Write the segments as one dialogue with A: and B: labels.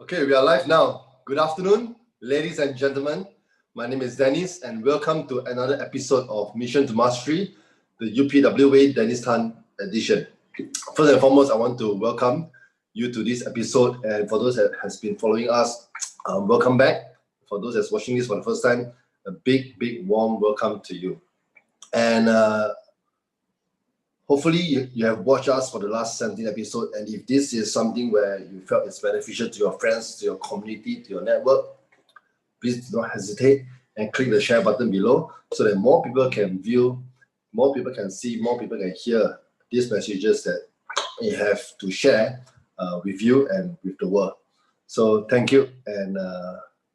A: Okay, we are live now. Good afternoon, ladies and gentlemen. My name is Dennis, and welcome to another episode of Mission to Mastery, the U.P.W way Dennis Tan edition. First and foremost, I want to welcome you to this episode, and for those that has been following us, welcome back. For those that's watching this for the first time, a big, warm welcome to you. And hopefully you have watched us for the last 17 episodes, and if this is something where you felt it's beneficial to your friends, to your community, to your network, please do not hesitate and click the share button below so that more people can view, more people can see, more people can hear these messages that we have to share with you and with the world. So thank you and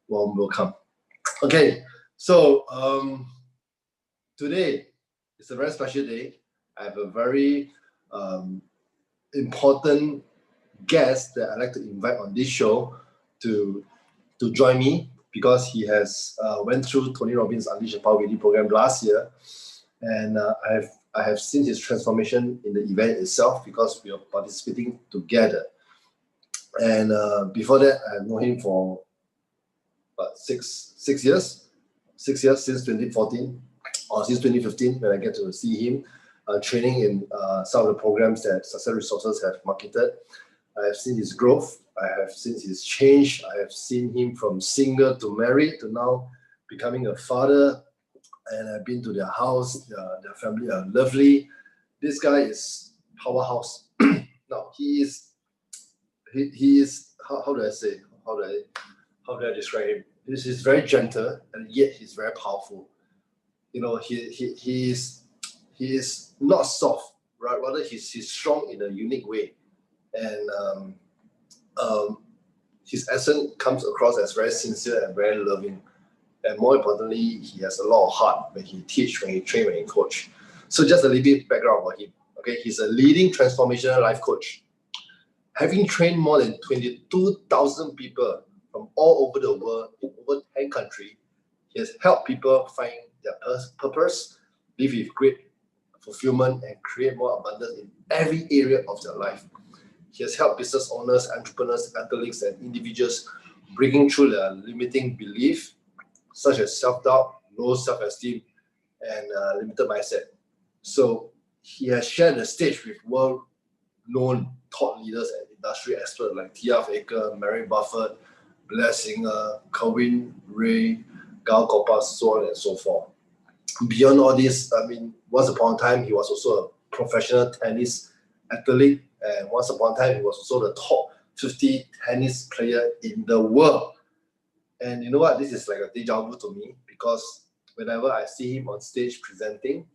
A: warm welcome. Okay, so today is a very special day. I have a very important guest that I'd like to invite on this show to join me, because he has went through Tony Robbins' Unleash the Power Within program last year, and I have seen his transformation in the event itself because we are participating together. And before that, I've known him for about six years since 2014 or since 2015 when I get to see him. Training in some of the programs that Success Resources have marketed. I have seen his growth. I have seen his change. I have seen him from single to married to now becoming a father. And I've been to their house. Their family are lovely. This guy is powerhouse. Now he is how do I say? How do I describe him? He's very gentle and yet he's very powerful. You know, he is not soft, right? Rather, he's strong in a unique way, and his essence comes across as very sincere and very loving. And more importantly, he has a lot of heart when he teach, when he train, when he coach. So just a little bit background about him. Okay, he's a leading transformational life coach, having trained more than 22,000 people from all over the world in over 10 countries. He has helped people find their purpose, live with great fulfillment, and create more abundance in every area of their life. He has helped business owners, entrepreneurs, athletes, and individuals breaking through their limiting belief, such as self-doubt, low self-esteem, and limited mindset. So he has shared the stage with world-known thought leaders and industry experts like Harv Eker, Mary Buffett, Blair Singer, Kerwin, Gaur, Gopal, so on and so forth. Beyond all this, I mean, once upon a time, he was also a professional tennis athlete, and once upon a time, he was also the top 50 tennis player in the world. And you know what? This is like a deja vu to me, because whenever I see him on stage presenting,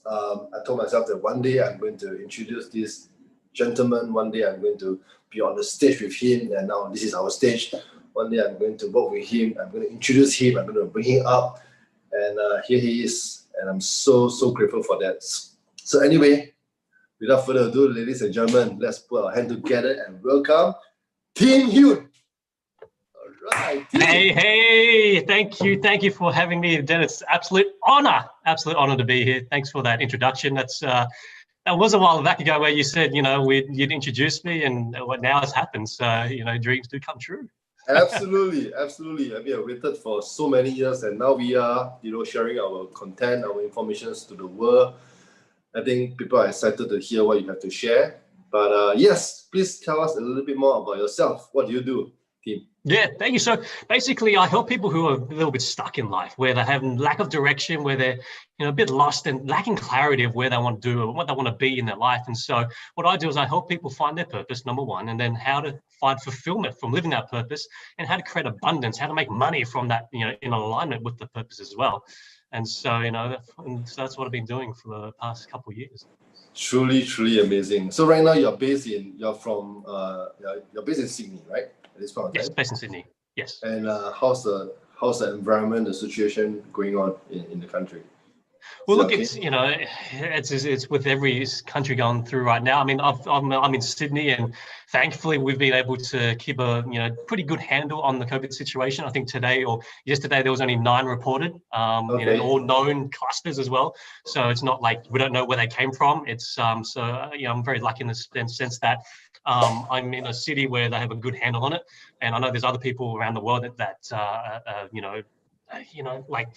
A: I told myself that one day I'm going to introduce this gentleman, one day I'm going to be on the stage with him, and now this is our stage. One day I'm going to work with him, I'm going to introduce him, I'm going to bring him up. And here he is, and I'm so grateful for that. So anyway, without further ado, ladies and gentlemen, let's put our hand together and welcome Tim Huynh. All right, Tim.
B: Hey, thank you for having me, Dennis. Absolute honor to be here. Thanks for that introduction. That was a while back ago where you said, you'd introduce me, and what now has happened. So, dreams do come true.
A: Absolutely. I mean, I waited for so many years, and now we are, sharing our content, our information to the world. I think people are excited to hear what you have to share. But yes, please tell us a little bit more about yourself. What do you do, Tim?
B: Yeah, thank you. So basically, I help people who are a little bit stuck in life, where they have lack of direction, where they're a bit lost and lacking clarity of where they want to do or what they want to be in their life. And so what I do is I help people find their purpose, number one, and then how to find fulfillment from living that purpose, and how to create abundance, how to make money from that, in alignment with the purpose as well. And so, so that's what I've been doing for the past couple of years.
A: Truly amazing. So right now you're based in Sydney, right? At this point of time?
B: Yes, based in Sydney. Yes.
A: And how's the environment, the situation going on in the country?
B: Well, look, okay? It's with every country going through right now. I mean, I'm in Sydney, and thankfully we've been able to keep a pretty good handle on the COVID situation. I think today or yesterday there was only 9 reported, okay. All known clusters as well. So it's not like we don't know where they came from. It's I'm very lucky in the sense that I'm in a city where they have a good handle on it, and I know there's other people around the world that like.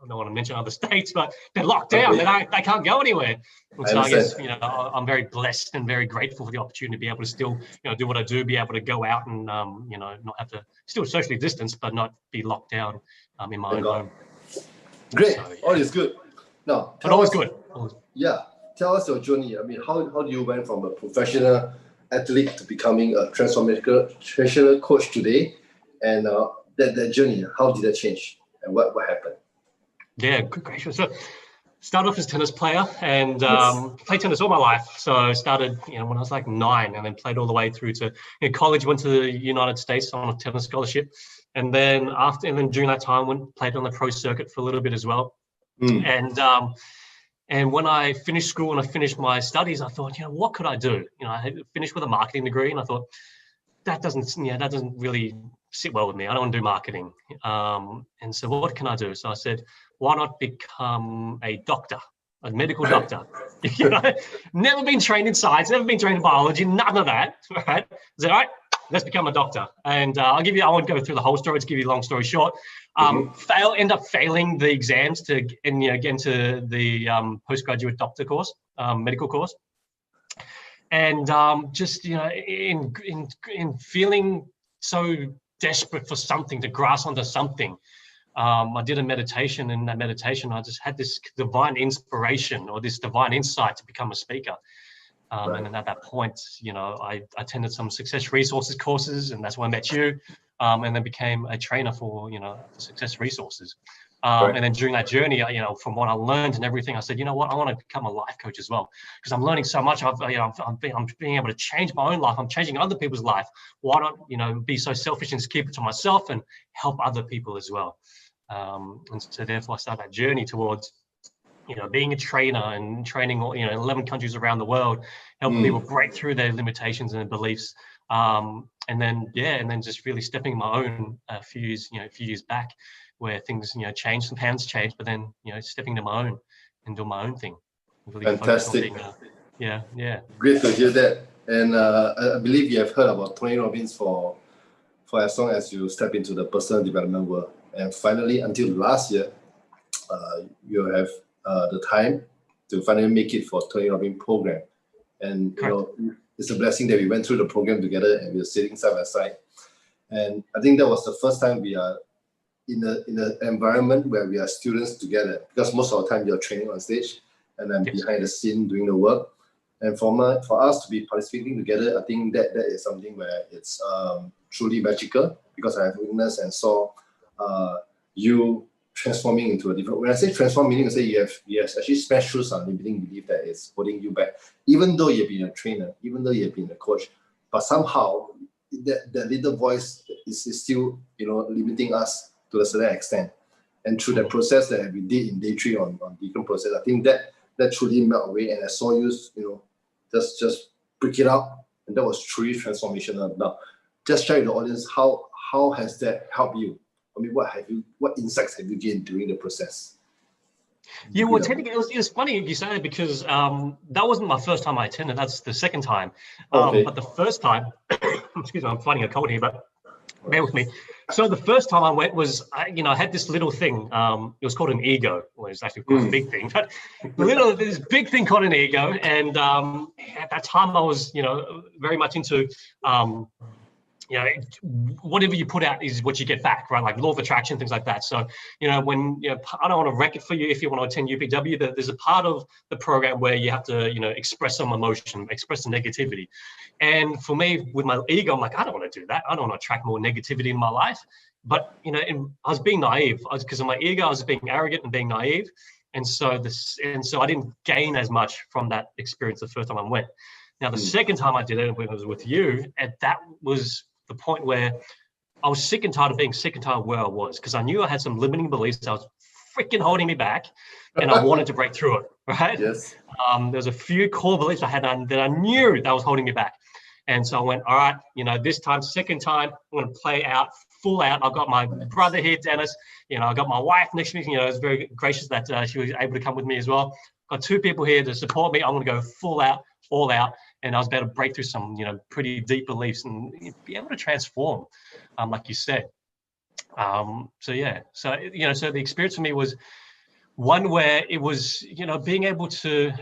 B: I don't want to mention other states, but they're locked down. Okay. They can't go anywhere. And so I guess I'm very blessed and very grateful for the opportunity to be able to still do what I do, be able to go out and not have to still socially distance, but not be locked down in my own home.
A: Great, so, yeah. All is good. Now,
B: always good.
A: Yeah, tell us your journey. I mean, how do you went from a professional athlete to becoming a transformational coach today, and that journey? How did that change, and what happened?
B: Yeah, good question. So started off as a tennis player and played tennis all my life. So I started, when I was like 9, and then played all the way through to college, went to the United States on a tennis scholarship. And then during that time, played on the pro circuit for a little bit as well. And when I finished school and I finished my studies, I thought, what could I do? I had finished with a marketing degree, and I thought, that doesn't really sit well with me. I don't want to do marketing. And so what can I do? So I said, why not become a doctor, a medical doctor? Never been trained in science, never been trained in biology, none of that, right? I said, all right, let's become a doctor. And I won't go through the whole story, to give you a long story short. End up failing the exams to get into the postgraduate doctor course, medical course. And just, in feeling so desperate for something, to grasp onto something, I did a meditation. And in that meditation, I just had this divine inspiration or this divine insight to become a speaker. Right. And then at that point, I attended some success resources courses, and that's when I met you, and then became a trainer for, success resoursos. Right. And then during that journey, from what I learned and everything, I said, you know what, I want to become a life coach as well, because I'm learning so much. I'm being able to change my own life. I'm changing other people's life. Why not, be so selfish and just keep it to myself and help other people as well? And so therefore I started that journey towards, being a trainer and training, 11 countries around the world, helping people break through their limitations and their beliefs. And then just really stepping my own a few years back, where things, changed, some hands changed, but then, stepping to my own and doing my own thing. Really
A: fantastic.
B: Yeah.
A: Great to hear that. And I believe you have heard about Tony Robbins for as long as you step into the personal development world. And finally, until last year, you have the time to finally make it for Tony Robbins program. And, it's a blessing that we went through the program together and we are sitting side by side. And I think that was the first time we are in an environment where we are students together, because most of the time you're training on stage and I'm behind the scene doing the work. And for us to be participating together, I think that is something where it's truly magical, because I have witnessed and saw you transforming into a different. When I say transform, meaning I say you have actually smashed through some limiting belief that is holding you back. Even though you've been a trainer, even though you've been a coach, but somehow that little voice is still limiting us to a certain extent. And through that process that we did in day 3 on different process, I think that truly melt away. And I saw you, just break it up, and that was truly transformational. Now, just share with the audience how has that helped you? I mean, what insights have you gained during the process?
B: Yeah, well, technically, it was funny you say that, because that wasn't my first time I attended. That's the second time.
A: Okay.
B: But the first time, excuse me, I'm fighting a cold here, but bear with me. So the first time I went was, I had this little thing. It was called an ego. Well, it's actually quite a big thing, but this big thing called an ego. And at that time, I was, very much into, whatever you put out is what you get back, right? Like law of attraction, things like that. So, when I don't want to wreck it for you if you want to attend U.P.W, there's a part of the program where you have to, express some emotion, express some negativity. And for me, with my ego, I'm like, I don't want to do that. I don't want to attract more negativity in my life. But, I was being naive. Because of my ego, I was being arrogant and being naive. And so I didn't gain as much from that experience the first time I went. Now, the second time I did it, when it was with you, and that was the point where I was sick and tired of being sick and tired of where I was, because I knew I had some limiting beliefs that was freaking holding me back, and I wanted to break through it, right?
A: Yes.
B: There's a few core beliefs I had that I knew that was holding me back. And so I went, all right, this time, second time, I'm going to play out, full out. I've got my brother here, Dennis. I got my wife next to me. I was very gracious that she was able to come with me as well. Got 2 people here to support me. I'm going to go full out, all out. And I was able to break through some, pretty deep beliefs and be able to transform, like you said. So the experience for me was one where it was, being able to,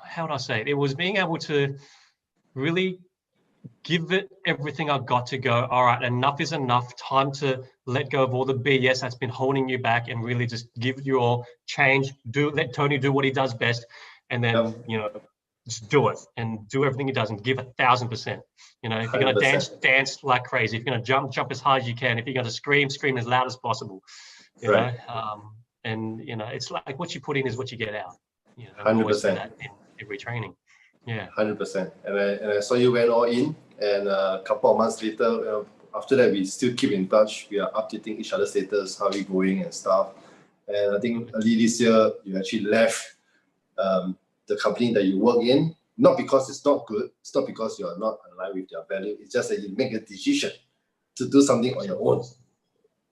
B: how would I say it? It was being able to really give it everything I've got to go. All right, enough is enough. Time to let go of all the BS that's been holding you back, and really just give it your all, change. Let Tony do what he does best, and then just do it and do everything he does and give 1,000%. If you're going to dance like crazy. If you're going to jump as hard as you can. If you're going to scream as loud as possible. You know, it's like what you put in is what you get out.
A: 100%.
B: That in every training. Yeah.
A: 100%. And I saw you went all in, and a couple of months later, after that, we still keep in touch. We are updating each other's status, how we going and stuff. And I think early this year, you actually left the company that you work in, not because it's not good, it's not because you're not aligned with their value, it's just that you make a decision to do something on your own.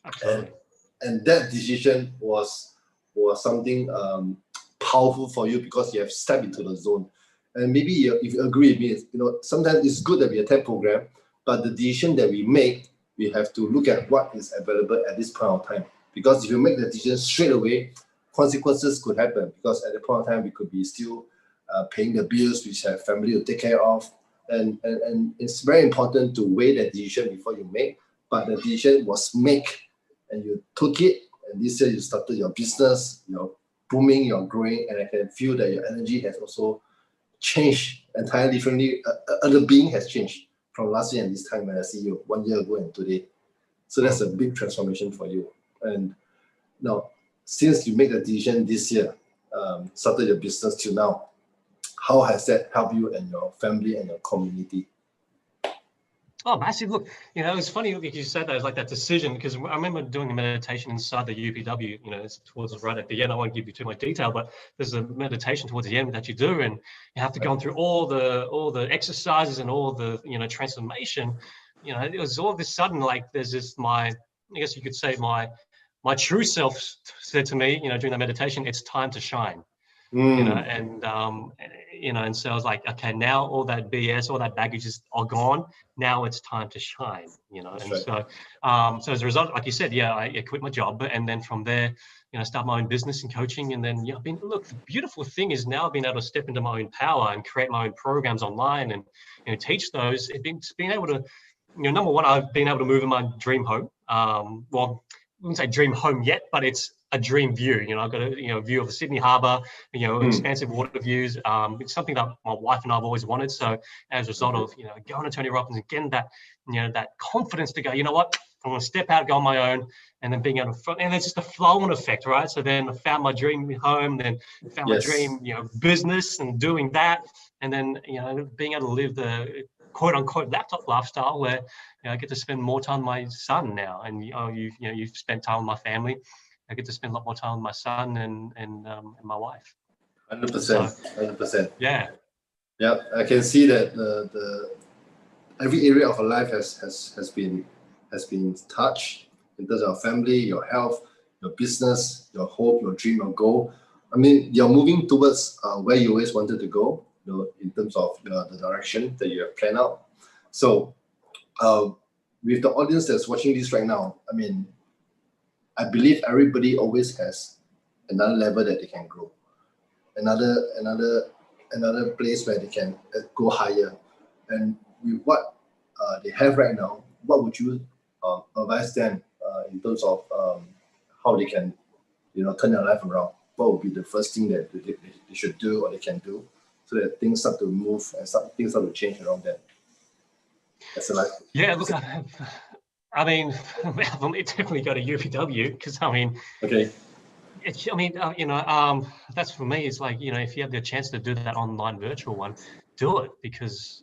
B: Absolutely.
A: And that decision was something powerful for you, because you have stepped into the zone. And maybe if you agree with me, sometimes it's good that we attend program, but the decision that we make, we have to look at what is available at this point of time. Because if you make the decision straight away, consequences could happen, because at the point of time we could be still paying the bills, which have family to take care of, and it's very important to weigh that decision before you make. But the decision was made, and you took it, and this year you started your business, you're booming, you're growing, and I can feel that your energy has also changed entirely differently. The being has changed from last year and this time when I see you 1 year ago and today. So that's a big transformation for you. And now, since you made the decision this year, started your business till now, how has that helped you and your family and your community?
B: Oh, massive. Look, it's funny that you said that. It's like that decision, because I remember doing a meditation inside the U.P.W, it's towards right at the end. I won't give you too much detail, but there's a meditation towards the end that you do, and you have to go through all the exercises and all the, transformation. It was all of a sudden, like, there's this, I guess you could say my true self said to me, during the meditation, it's time to shine. And so I was like, okay, now all that BS, all that baggage is all gone. Now it's time to shine, So as a result, like you said, I quit my job, and then from there, start my own business and coaching. And then, look, the beautiful thing is now I've been able to step into my own power and create my own programs online and teach those. It's being able to, number one, I've been able to move in my dream home. Well, I wouldn't say dream home yet, but it's a dream view. I've got a view of the Sydney Harbour, expansive water views. It's something that my wife and I have always wanted. So as a result of, going to Tony Robbins and getting that, that confidence to go, you know what, I'm going to step out, go on my own, and then being able to, and it's just a flow-on effect, right? So then I found my dream home, then found my dream, business and doing that. And then, being able to live quote unquote laptop lifestyle where I get to spend more time with my son now, and you've spent time with my family. I get to spend a lot more time with my son and my wife.
A: 100%, 100%.
B: Yeah.
A: Yeah, I can see that the every area of our life has been touched in terms of family, your health, your business, your hope, your dream, your goal. I mean, you're moving towards where you always wanted to go, in terms of the direction that you have planned out. So, with the audience that's watching this right now, I mean, I believe everybody always has another level that they can grow, another place where they can go higher. And with what they have right now, what would you advise them in terms of how they can, turn their life around? What would be the first thing that they should do or they can do so that things start to move and things start to change around them? That's a life.
B: Yeah, look, I mean, for me, definitely go to U.P.W because
A: Okay.
B: That's for me. It's like, if you have the chance to do that online virtual one, do it, because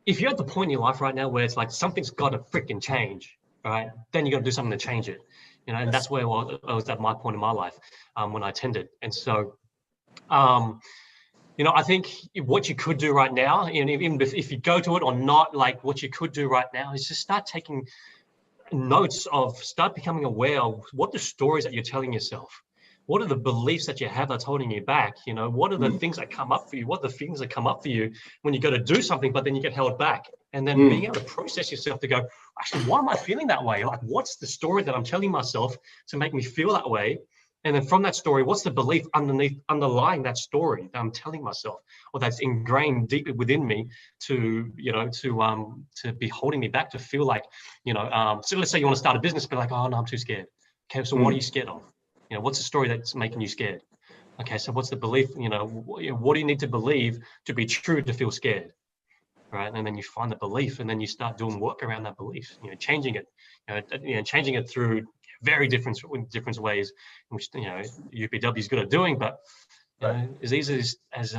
B: if you're at the point in your life right now where it's like something's got to freaking change, right? Then you got to do something to change it, and that's where I was at my point in my life when I attended. And so, I think what you could do right now, and even if you go to it or not, like what you could do right now is just start taking notes start becoming aware of what the stories that you're telling yourself. What are the beliefs that you have that's holding you back? What are the things that come up for you? What are the feelings that come up for you when you go to do something, but then you get held back? And then being able to process yourself to go, actually, why am I feeling that way? Like, what's the story that I'm telling myself to make me feel that way? And then from that story, what's the belief underlying that story that I'm telling myself, or that's ingrained deeply within me to be holding me back, to feel like, so let's say you want to start a business, but like, oh no, I'm too scared. Okay, so what are you scared of? What's the story that's making you scared? Okay, so what's the belief? What do you need to believe to be true to feel scared? Right, and then you find the belief, and then you start doing work around that belief. Changing it. Changing it through very different ways, which U.P.W is good at doing. But as easy as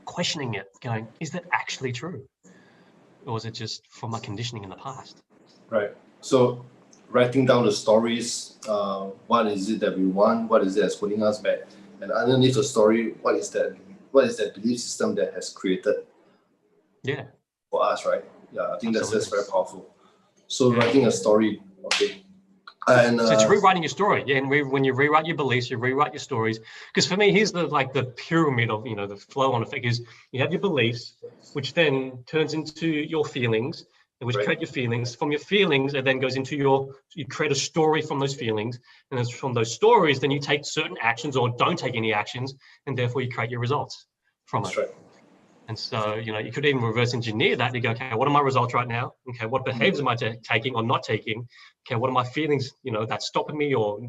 B: questioning it, going, is that actually true, or is it just from my conditioning in the past?
A: Right. So, writing down the stories, what is it that we want, what is it that's holding us back, and underneath the story, what is that belief system that has created for us, right? Yeah, I think that's very powerful. So writing a story, okay. And
B: so it's rewriting your story. Yeah, and when you rewrite your beliefs, you rewrite your stories. Because for me, here's the pyramid of the flow on effect is you have your beliefs, which then turns into your feelings, which create your feelings. From your feelings, it then goes into you create a story from those feelings, and then from those stories, then you take certain actions or don't take any actions, and therefore you create your results from it.
A: Right.
B: And so, you could even reverse engineer that. You go, okay, what are my results right now? Okay, what behaviors am I taking or not taking? Okay, what are my feelings, that's stopping me, or,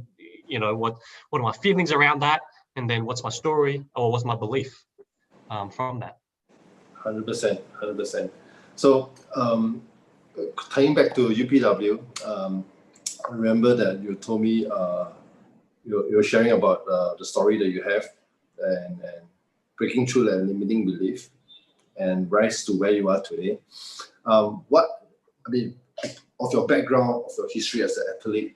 B: what are my feelings around that? And then what's my story, or what's my belief from that?
A: 100%, 100%. So, tying back to U.P.W, I remember that you told me you're sharing about the story that you have and breaking through that limiting belief and rise to where you are today. Of your background, of your history as an athlete,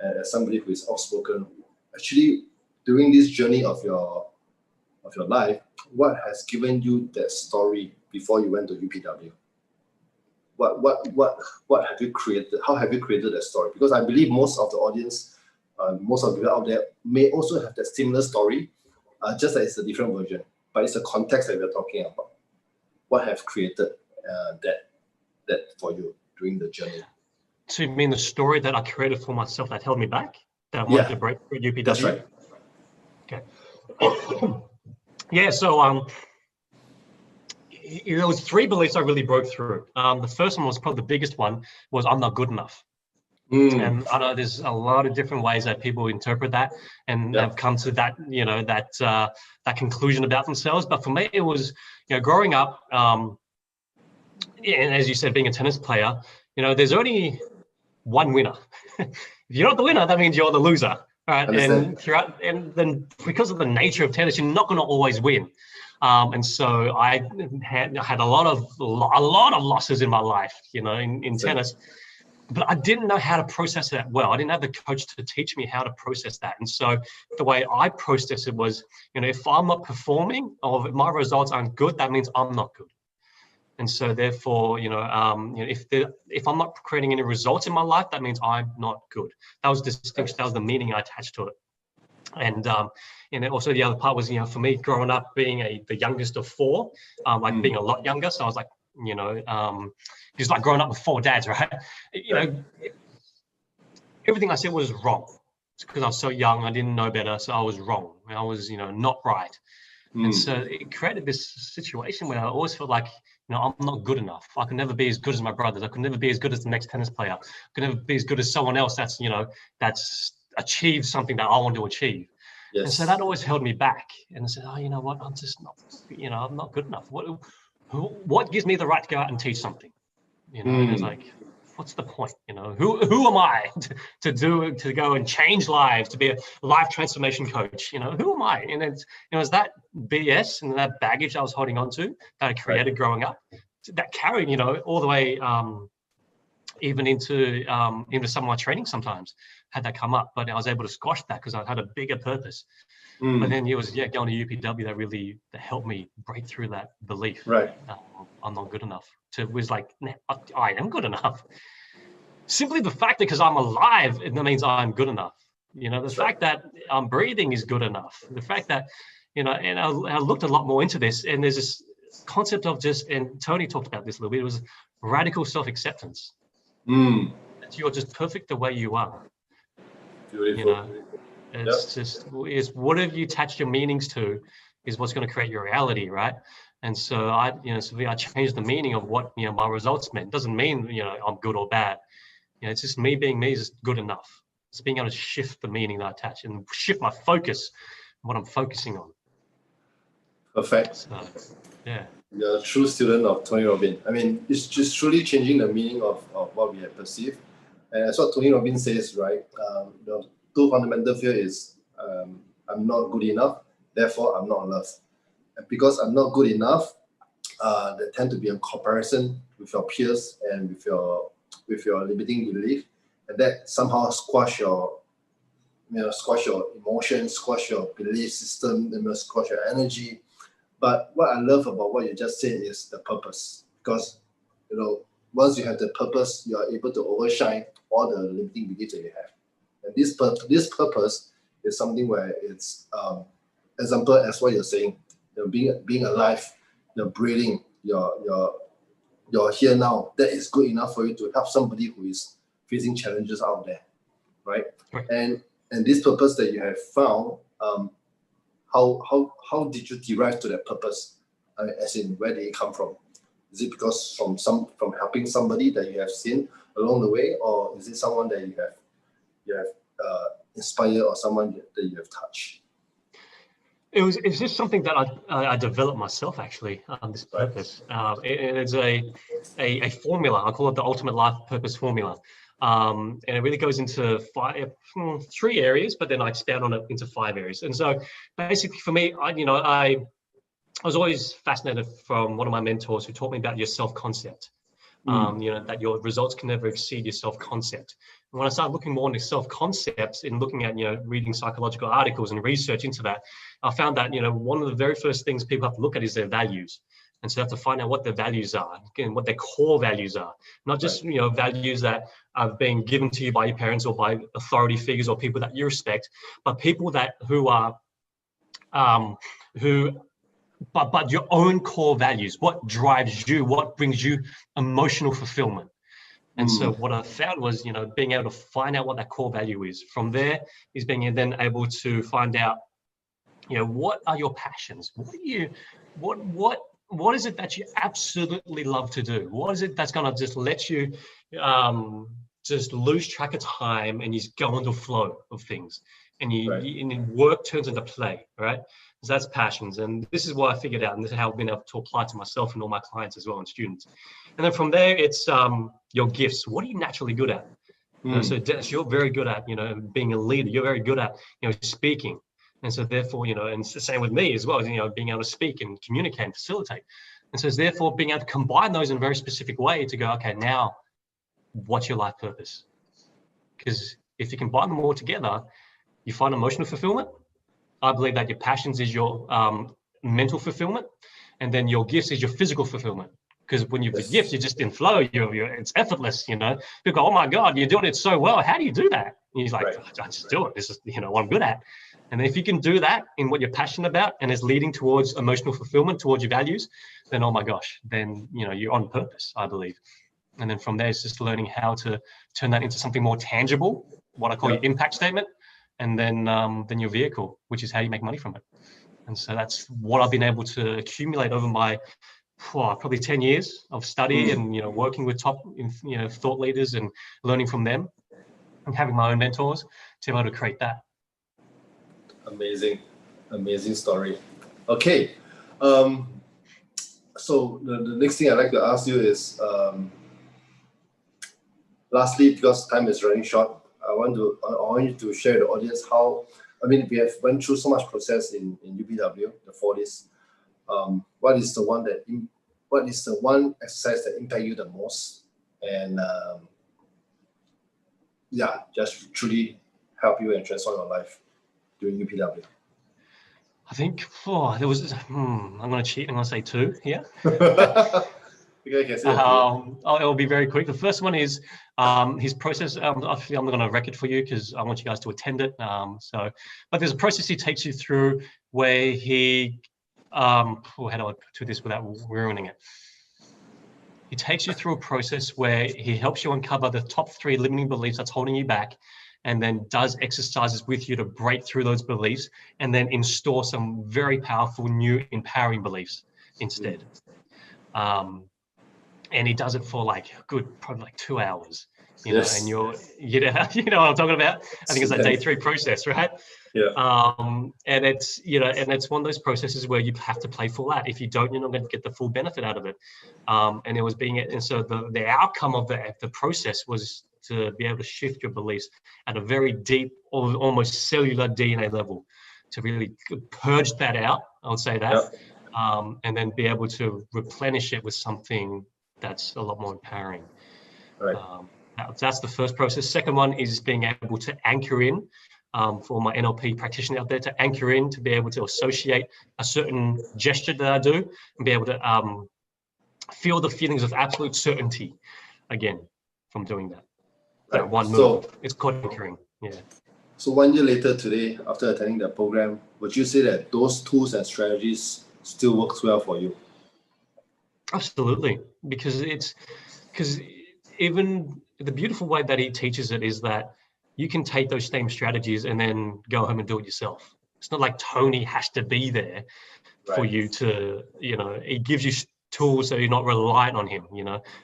A: and as somebody who is outspoken, actually during this journey of your life, what has given you that story before you went to U.P.W? What have you created? How have you created that story? Because I believe most of the audience, most of the people out there may also have that similar story, just that it's a different version, but it's a context that we're talking about. What have created that for you during the journey?
B: So you mean the story that I created for myself that held me back? That I wanted to break through U.P.W?
A: That's right.
B: Okay. Yeah, so there was 3 beliefs I really broke through. The first one was probably the biggest one, was I'm not good enough. And I know there's a lot of different ways that people interpret that and have come to that, that conclusion about themselves. But for me, it was, growing up, and as you said, being a tennis player, there's only one winner. If you're not the winner, that means you're the loser. Right, and throughout, and then because of the nature of tennis, you're not going to always win, and so I had a lot of losses in my life, in tennis, but I didn't know how to process that well. I didn't have the coach to teach me how to process that, and so the way I processed it was, if I'm not performing or if my results aren't good, that means I'm not good. And so therefore, if I'm not creating any results in my life, that means I'm not good. That was the distinction. That was the meaning I attached to it. And also the other part was, for me growing up being the youngest of four, being a lot younger. So I was like, just like growing up with four dads, right? Everything I said was wrong. It's because I was so young, I didn't know better. So I was wrong. I was, not right. And so it created this situation where I always felt like, I'm not good enough. I can never be as good as my brothers. I can never be as good as the next tennis player. I can never be as good as someone else that's, that's achieved something that I want to achieve. Yes. And so that always held me back. And I said, you know what? I'm just not, I'm not good enough. What gives me the right to go out and teach something? And it's like, what's the point? Who am I to go and change lives, to be a life transformation coach? Who am I? And it's, it's that BS and that baggage I was holding on to that I created growing up that carried, all the way even into some of my training sometimes had that come up, but I was able to squash that because I had a bigger purpose. But then it was going to U.P.W. that helped me break through that belief.
A: Right.
B: I'm not good enough. Was like, nah, I am good enough. Simply the fact that because I'm alive, that means I'm good enough. The fact that I'm breathing is good enough. The fact that, and I looked a lot more into this, and there's this concept of and Tony talked about this a little bit, it was radical self-acceptance. That you're just perfect the way you are.
A: Beautiful.
B: It's whatever you attach your meanings to is what's going to create your reality, right? And so I changed the meaning of what, my results meant. It doesn't mean, I'm good or bad. It's just me being me is good enough. It's being able to shift the meaning that I attach and shift my focus, what I'm focusing on.
A: Perfect.
B: So, yeah.
A: You're a true student of Tony Robbins. I mean, it's just truly changing the meaning of what we have perceived. And that's what Tony Robbins says, right? The two fundamental fear is I'm not good enough, therefore I'm not loved. And because I'm not good enough, there tend to be a comparison with your peers and with your limiting belief, and that somehow squash your emotions, squash your belief system, squash your energy. But what I love about what you just said is the purpose, because once you have the purpose, you are able to overshine all the limiting beliefs that you have. And this purpose is something where it's example as what you're saying, being alive, breathing, you're here now. That is good enough for you to help somebody who is facing challenges out there, right? And this purpose that you have found, how did you derive to that purpose? As in, where did it come from? Is it because from helping somebody that you have seen along the way, or is it someone that you have inspired, or someone that you have touched?
B: It's just something that I developed myself, actually, this purpose. It's a formula. I call it the ultimate life purpose formula. And it really goes into three areas, but then I expand on it into 5 areas. And so basically for me, I was always fascinated from one of my mentors who taught me about your self-concept. That your results can never exceed your self-concept. And when I started looking more into self-concepts and looking at, reading psychological articles and research into that, I found that, one of the very first things people have to look at is their values. And so they have to find out what their values are, again, what their core values are, not just, values that are being given to you by your parents or by authority figures or people that you respect, but people but your own core values, what drives you, what brings you emotional fulfillment. And so what I found was, being able to find out what that core value is. From there is being then able to find out, what are your passions? What is it that you absolutely love to do? What is it that's going to just let you just lose track of time and you just go into flow of things, and and work turns into play, right? So that's passions. And this is what I figured out, and this is how I've been able to apply to myself and all my clients as well and students. And then from there, it's your gifts. What are you naturally good at? So Dennis, you're very good at, being a leader. You're very good at, speaking. And so therefore, and it's the same with me as well, being able to speak and communicate and facilitate. And so therefore being able to combine those in a very specific way to go, okay, now what's your life purpose? Because if you combine them all together, you find emotional fulfillment. I believe that your passions is your mental fulfillment, and then your gifts is your physical fulfillment. Because when you've the gifts, you're just in flow. It's effortless. People go, "Oh my God, you're doing it so well. How do you do that?" And he's like, "I just do it. This is what I'm good at." And then if you can do that in what you're passionate about, and it's leading towards emotional fulfillment, towards your values, then oh my gosh, then you're on purpose, I believe. And then from there, it's just learning how to turn that into something more tangible, what I call your impact statement, and then your vehicle, which is how you make money from it. And so that's what I've been able to accumulate over my probably 10 years of study and working with top thought leaders and learning from them and having my own mentors to be able to create that.
A: Amazing story. Okay, so the next thing I'd like to ask you is, lastly, because time is running short, I want you to share with the audience how, we have went through so much process in U.P.W, the 4 days. What is the one exercise that impacted you the most, and just truly help you and transform your life during U.P.W?
B: I think there was. I'm going to cheat. I'm going to say 2 here.
A: Okay,
B: it'll be very quick. The first one is his process. Obviously, I'm not going to wreck it for you because I want you guys to attend it. But there's a process he takes you through where he, how do I do this without ruining it? He takes you through a process where he helps you uncover the top 3 limiting beliefs that's holding you back, and then does exercises with you to break through those beliefs, and then install some very powerful new empowering beliefs instead. And he does it for probably 2 hours, and you know what I'm talking about. I think it's that day 3 process, right?
A: Yeah.
B: And it's and it's one of those processes where you have to play full out. If you don't, you're not going to get the full benefit out of it. And so the outcome of the process was to be able to shift your beliefs at a very deep, or almost cellular DNA level, to really purge that out. I would say that, and then be able to replenish it with something that's a lot more empowering.
A: Right.
B: That's the first process. Second one is being able to anchor in, for my NLP practitioner out there, to anchor in, to be able to associate a certain gesture that I do and be able to feel the feelings of absolute certainty again from doing that. That one move. It's called anchoring. Yeah.
A: So 1 year later today, after attending the program, would you say that those tools and strategies still works well for you?
B: Absolutely, because even the beautiful way that he teaches it is that you can take those same strategies and then go home and do it yourself. It's not like Tony has to be there for you to, he gives you tools so you're not reliant on him.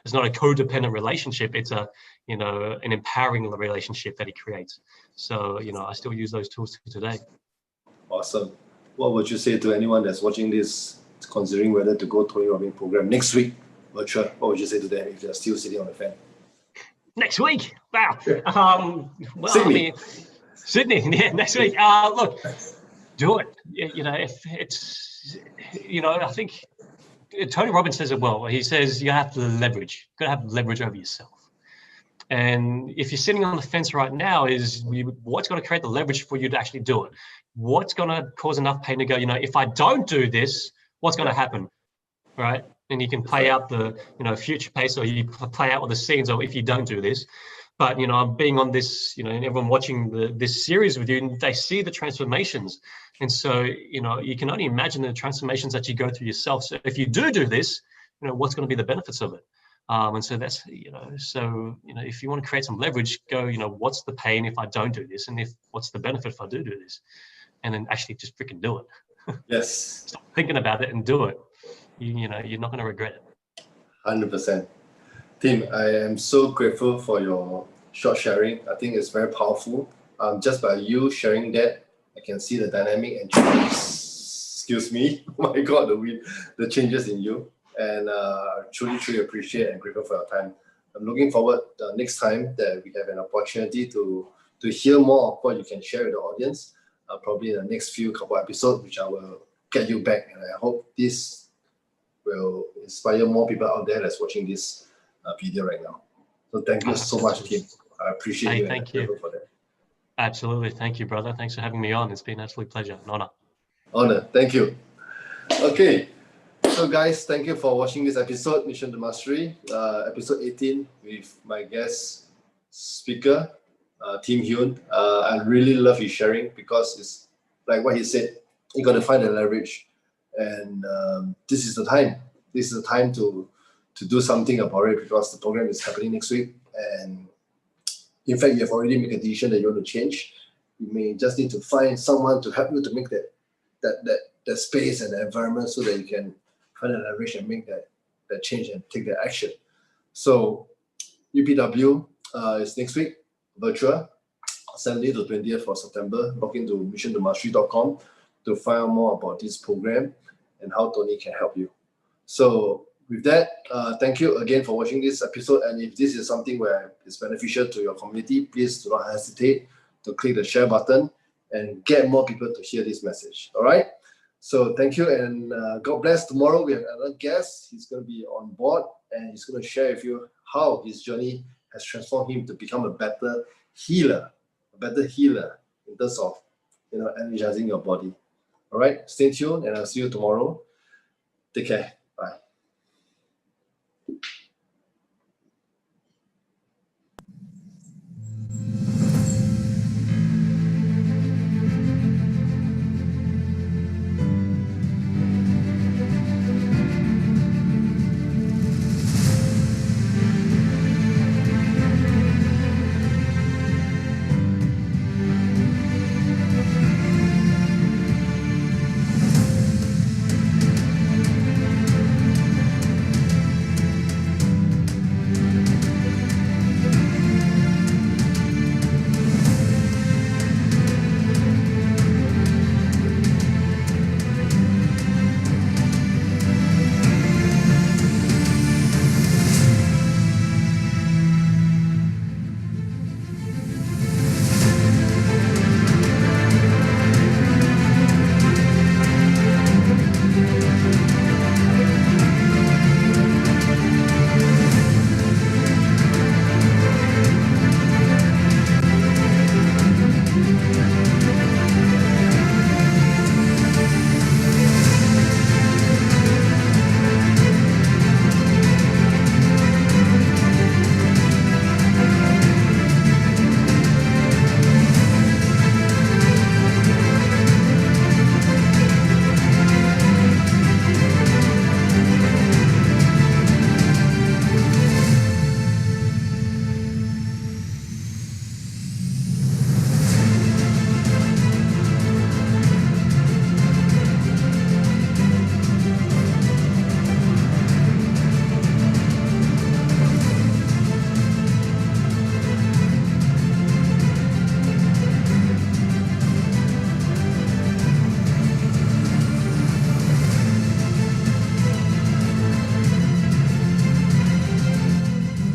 B: It's not a codependent relationship. It's an empowering relationship that he creates. So, I still use those tools today.
A: Awesome. What would you say to anyone that's watching this, considering whether to go Tony Robbins program next week, virtual? What would you say to them if they're still sitting on the fence?
B: Next week? Wow.
A: Sydney.
B: Sydney, yeah, next week. Look, do it. If it's, I think Tony Robbins says it well. He says you have to leverage. You've got to have leverage over yourself. And if you're sitting on the fence right now, what's going to create the leverage for you to actually do it? What's going to cause enough pain to go, if I don't do this, what's going to happen, right? And you can play out the, future pace, or you play out with the scenes of if you don't do this. But, I'm being on this, and everyone watching this series with you, they see the transformations. And so, you can only imagine the transformations that you go through yourself. So if you do this, what's going to be the benefits of it? And so that's, if you want to create some leverage, go, what's the pain if I don't do this? And what's the benefit if I do this? And then actually just freaking do it.
A: Yes.
B: Stop thinking about it and do it. You're not going to regret it.
A: 100%. Tim, I am so grateful for your short sharing. I think it's very powerful. Just by you sharing that, I can see the dynamic and excuse me, oh my God, the changes in you. And truly appreciate and grateful for your time. I'm looking forward next time that we have an opportunity to hear more of what you can share with the audience. Probably in the next couple episodes, which I will get you back, and I hope this will inspire more people out there that's watching this video right now. So thank you so much, Tim. I appreciate you.
B: Thank you
A: for that.
B: Absolutely. Thank you, brother. Thanks for having me on. It's been an absolute pleasure, an honor.
A: Honor. Thank you. Okay. So guys, thank you for watching this episode, Mission to Mastery, episode 18 with my guest speaker, Tim Huynh. I really love his sharing because it's like what he said, you got to find the leverage. And this is the time. This is the time to do something about it because the program is happening next week. And in fact, you have already made a decision that you want to change. You may just need to find someone to help you to make that space and the environment so that you can find the leverage and make that change and take that action. So U.P.W is next week, virtual, 17th to 20th for September. Log into missiontomastery.com to find out more about this program and how Tony can help you. So with that, thank you again for watching this episode. And if this is something where it's beneficial to your community, please do not hesitate to click the share button and get more people to hear this message. All right. So thank you, and God bless. Tomorrow we have another guest. He's going to be on board, and he's going to share with you how his journey has transformed him to become a better healer in terms of energizing your body. All right. Stay tuned, and I'll see you tomorrow. Take care. Bye.